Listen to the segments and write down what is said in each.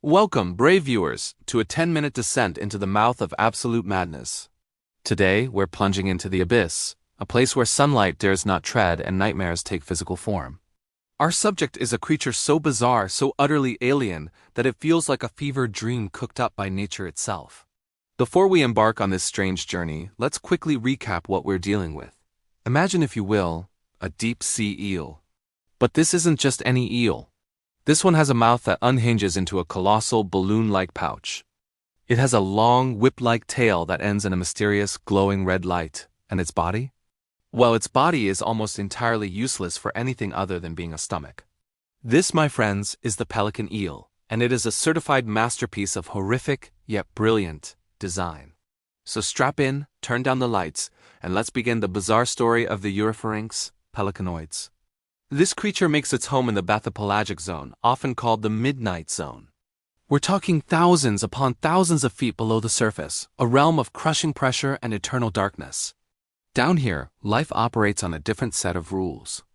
Welcome, brave viewers, to a 10-minute descent into the mouth of absolute madness. Today, we're plunging into the abyss, a place where sunlight dares not tread and nightmares take physical form. Our subject is a creature so bizarre, so utterly alien, that it feels like a fevered dream cooked up by nature itself. Before we embark on this strange journey, let's quickly recap what we're dealing with. Imagine, if you will, a deep-sea eel. But this isn't just any eel. This one has a mouth that unhinges into a colossal balloon-like pouch. It has a long, whip-like tail that ends in a mysterious, glowing red light. And its body? Well, its body is almost entirely useless for anything other than being a stomach. This, my friends, is the pelican eel, and it is a certified masterpiece of horrific, yet brilliant, design. So strap in, turn down the lights, and let's begin the bizarre story of the Eurypharynx pelicanoids. This creature makes its home in the bathypelagic zone, often called the midnight zone. We're talking thousands upon thousands of feet below the surface, a realm of crushing pressure and eternal darkness. Down here, life operates on a different set of rules.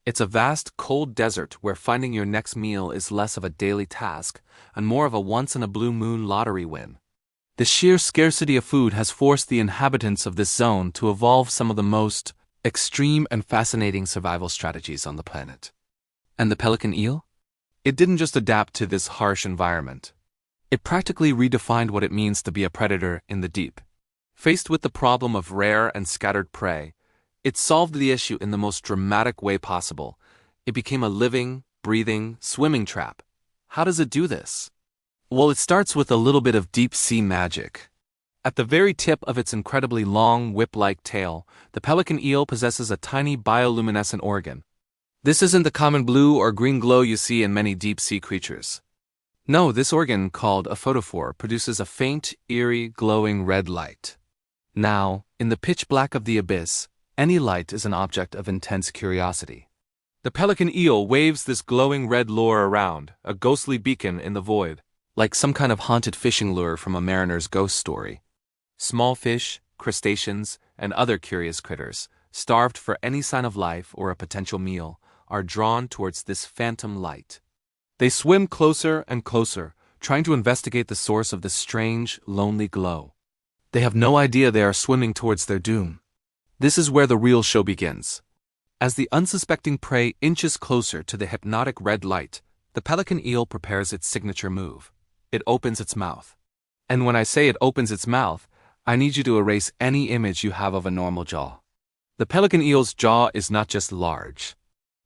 It's a vast, cold desert where finding your next meal is less of a daily task and more of a once-in-a-blue-moon lottery win. The sheer scarcity of food has forced the inhabitants of this zone to evolve some of the most extreme and fascinating survival strategies on the planet. And the pelican eel? It didn't just adapt to this harsh environment. It practically redefined what it means to be a predator in the deep. Faced with the problem of rare and scattered prey, it solved the issue in the most dramatic way possible. It became a living, breathing, swimming trap. How does it do this? Well, it starts with a little bit of deep-sea magic. At the very tip of its incredibly long, whip-like tail, the pelican eel possesses a tiny bioluminescent organ. This isn't the common blue or green glow you see in many deep-sea creatures. No, this organ, called a photophore, produces a faint, eerie, glowing red light. Now, in the pitch black of the abyss, any light is an object of intense curiosity. The pelican eel waves this glowing red lure around, a ghostly beacon in the void, like some kind of haunted fishing lure from a mariner's ghost story. Small fish, crustaceans, and other curious critters, starved for any sign of life or a potential meal, are drawn towards this phantom light. They swim closer and closer, trying to investigate the source of this strange, lonely glow. They have no idea they are swimming towards their doom. This is where the real show begins. As the unsuspecting prey inches closer to the hypnotic red light, the pelican eel prepares its signature move. It opens its mouth. And when I say it opens its mouth, I need you to erase any image you have of a normal jaw. The pelican eel's jaw is not just large.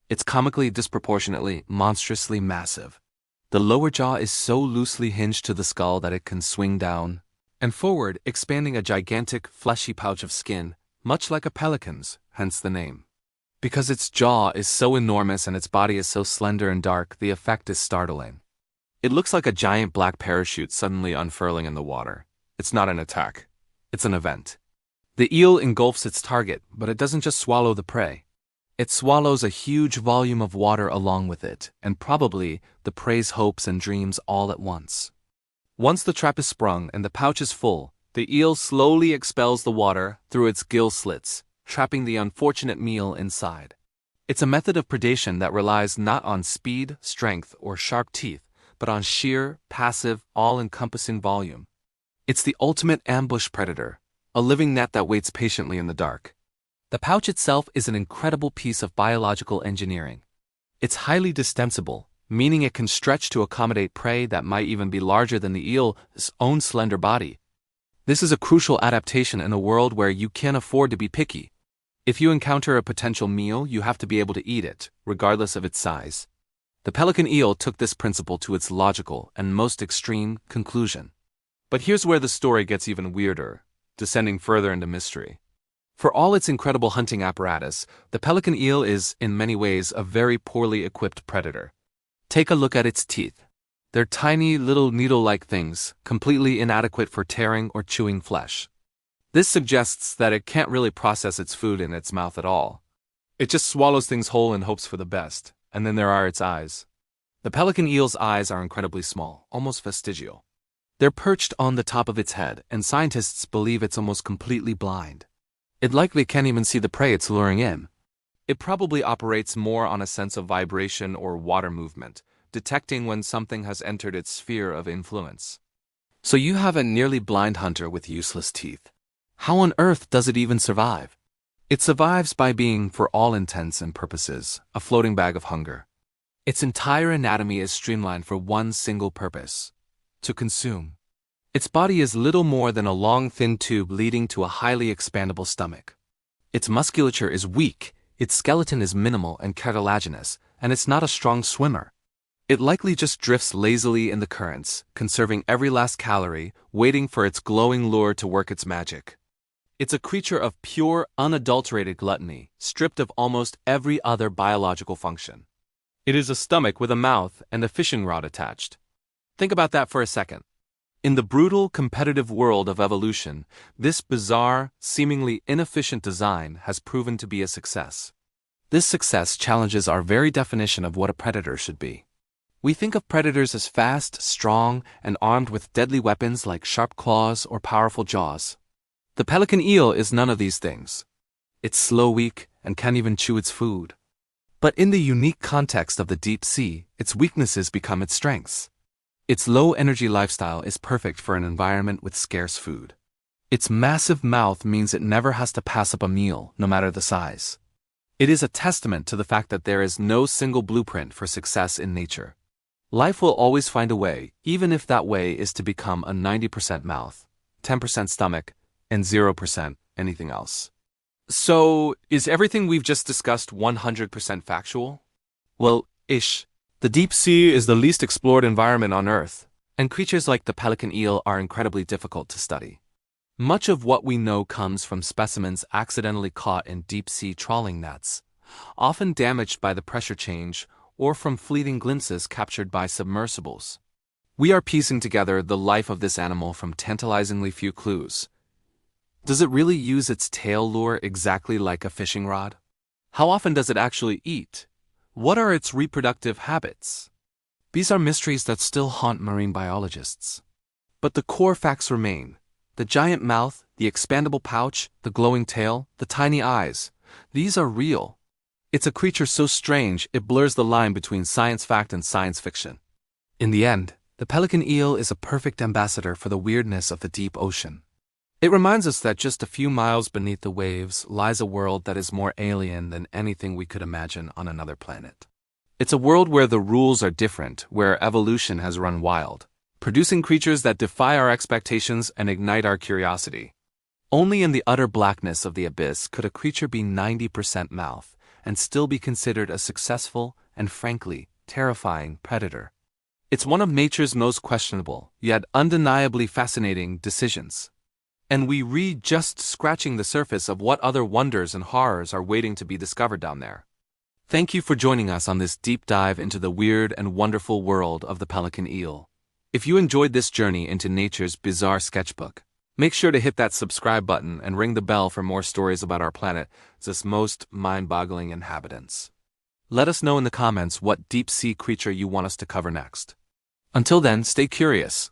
It's comically disproportionately, monstrously massive. The lower jaw is so loosely hinged to the skull that it can swing down and forward, expanding a gigantic, fleshy pouch of skin, much like a pelican's, hence the name. Because its jaw is so enormous and its body is so slender and dark, the effect is startling. It looks like a giant black parachute suddenly unfurling in the water. It's not an attack. It's an event. The eel engulfs its target, but it doesn't just swallow the prey. It swallows a huge volume of water along with it, and probably the prey's hopes and dreams all at once. Once the trap is sprung and the pouch is full, the eel slowly expels the water through its gill slits, trapping the unfortunate meal inside. It's a method of predation that relies not on speed, strength, or sharp teeth, but on sheer, passive, all-encompassing volume. It's the ultimate ambush predator, a living net that waits patiently in the dark. The pouch itself is an incredible piece of biological engineering. It's highly distensible, meaning it can stretch to accommodate prey that might even be larger than the eel's own slender body. This is a crucial adaptation in a world where you can't afford to be picky. If you encounter a potential meal, you have to be able to eat it, regardless of its size. The pelican eel took this principle to its logical and most extreme conclusion. But here's where the story gets even weirder, descending further into mystery. For all its incredible hunting apparatus, the pelican eel is, in many ways, a very poorly equipped predator. Take a look at its teeth. They're tiny little needle-like things, completely inadequate for tearing or chewing flesh. This suggests that it can't really process its food in its mouth at all. It just swallows things whole and hopes for the best. And then there are its eyes. The pelican eel's eyes are incredibly small, almost vestigial. They're perched on the top of its head, and scientists believe it's almost completely blind. It likely can't even see the prey it's luring in. It probably operates more on a sense of vibration or water movement, detecting when something has entered its sphere of influence. So you have a nearly blind hunter with useless teeth. How on earth does it even survive? It survives by being, for all intents and purposes, a floating bag of hunger. Its entire anatomy is streamlined for one single purpose: to consume. Its body is little more than a long thin tube leading to a highly expandable stomach. Its musculature is weak, its skeleton is minimal and cartilaginous, and it's not a strong swimmer. It likely just drifts lazily in the currents, conserving every last calorie, waiting for its glowing lure to work its magic. It's a creature of pure, unadulterated gluttony, stripped of almost every other biological function. It is a stomach with a mouth and a fishing rod attached. Think about that for a second. In the brutal, competitive world of evolution, this bizarre, seemingly inefficient design has proven to be a success. This success challenges our very definition of what a predator should be. We think of predators as fast, strong, and armed with deadly weapons like sharp claws or powerful jaws. The pelican eel is none of these things. It's slow-weak and can't even chew its food. But in the unique context of the deep sea, its weaknesses become its strengths. Its low-energy lifestyle is perfect for an environment with scarce food. Its massive mouth means it never has to pass up a meal, no matter the size. It is a testament to the fact that there is no single blueprint for success in nature. Life will always find a way, even if that way is to become a 90% mouth, 10% stomach, and 0% anything else. So, is everything we've just discussed 100% factual? Well, ish. The deep sea is the least explored environment on Earth, and creatures like the pelican eel are incredibly difficult to study. Much of what we know comes from specimens accidentally caught in deep-sea trawling nets, often damaged by the pressure change, or from fleeting glimpses captured by submersibles. We are piecing together the life of this animal from tantalizingly few clues. Does it really use its tail lure exactly like a fishing rod? How often does it actually eat? What are its reproductive habits? These are mysteries that still haunt marine biologists. But the core facts remain. The giant mouth, the expandable pouch, the glowing tail, the tiny eyes. These are real. It's a creature so strange it blurs the line between science fact and science fiction. In the end, the pelican eel is a perfect ambassador for the weirdness of the deep ocean. It reminds us that just a few miles beneath the waves lies a world that is more alien than anything we could imagine on another planet. It's a world where the rules are different, where evolution has run wild, producing creatures that defy our expectations and ignite our curiosity. Only in the utter blackness of the abyss could a creature be 90% mouth and still be considered a successful and, frankly, terrifying predator. It's one of nature's most questionable, yet undeniably fascinating decisions. And we read just scratching the surface of what other wonders and horrors are waiting to be discovered down there. Thank you for joining us on this deep dive into the weird and wonderful world of the pelican eel. If you enjoyed this journey into nature's bizarre sketchbook, make sure to hit that subscribe button and ring the bell for more stories about our planet's most mind-boggling inhabitants. Let us know in the comments what deep-sea creature you want us to cover next. Until then, stay curious,